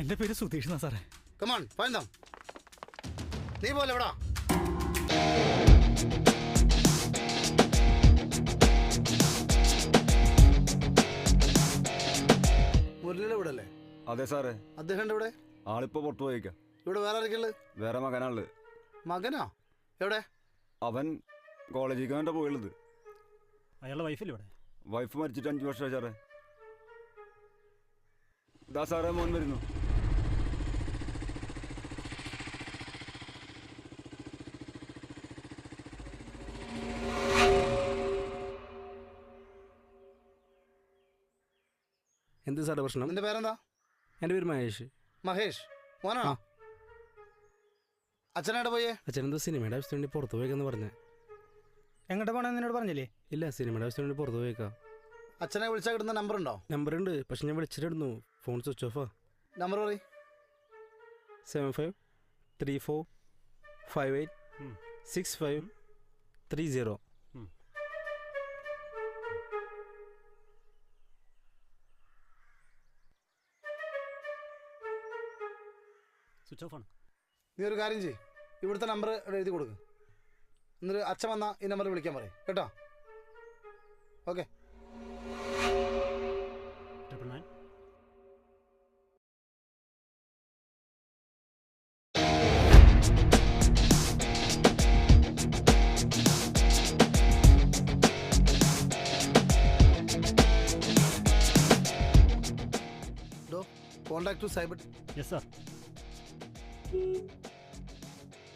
എൻ്റെ പേര് സുധീഷ് എന്നാ സാറേ. Come on find dum. നീ പോലെ എവിടാ? മുരളിയുടെ ഇവിടെ അല്ലേ? അതെ സാറേ. അദ്ദേഹം ഇവിടെ? ആളിപ്പോ പുറത്തു പോയേക്കാം. ഇവിടെ വേറെ ആരൊക്കെയുള്ളത്? വേറെ മകനാള്. മകനോ? എവിടെ? അവൻ കോളേജിൽ കണ്ട പോയുള്ളത്. അയാളുടെ വൈഫിൽ ഇവിടെ? വൈഫ് മരിച്ചിട്ട് 5 വർഷമായി സാറേ. ഇതാ സാറേ മോൻ വരുന്നു. എന്ത് സാറേ പ്രശ്നം? നിന്റെ പേരെന്താ? എൻ്റെ പേര് മഹേഷ്. മഹേഷ് മോനാണോ? അച്ഛനായിട്ട് പോയേ? അച്ഛനെന്തോ സിനിമയുടെ ആവശ്യത്തിന് വേണ്ടി പുറത്തു പോയേക്കെന്ന് പറഞ്ഞേ. എങ്ങോട്ട് പോകണമെന്ന് എന്നോട് പറഞ്ഞില്ലേ? ഇല്ല, സിനിമയുടെ ആവശ്യത്തിന് വേണ്ടി പുറത്തു പോയേക്കാം. അച്ഛനെ വിളിച്ചാൽ കിട്ടുന്ന നമ്പർ ഉണ്ടോ? നമ്പറുണ്ട്, പക്ഷെ ഞാൻ വിളിച്ചിട്ടിരുന്നു, ഫോൺ സ്വിച്ച് ഓഫാ. നമ്പർ പറയും. 7534586530. സ്വിച്ച് ഓഫ് ആണ്. നീ ഒരു കാര്യം ചെയ്യ്, ഇവിടുത്തെ നമ്പർ എഴുതി കൊടുക്ക്. എന്നിട്ട് അച്ഛൻ വന്നാൽ ഈ നമ്പർ വിളിക്കാൻ പറയും കേട്ടോ. Okay. 999. Contact to cyber. Yes sir.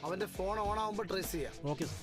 അവൻ്റെ ഫോൺ ഓൺ ആകുമ്പോൾ ട്രേസ് ചെയ്യാം. Okay sir.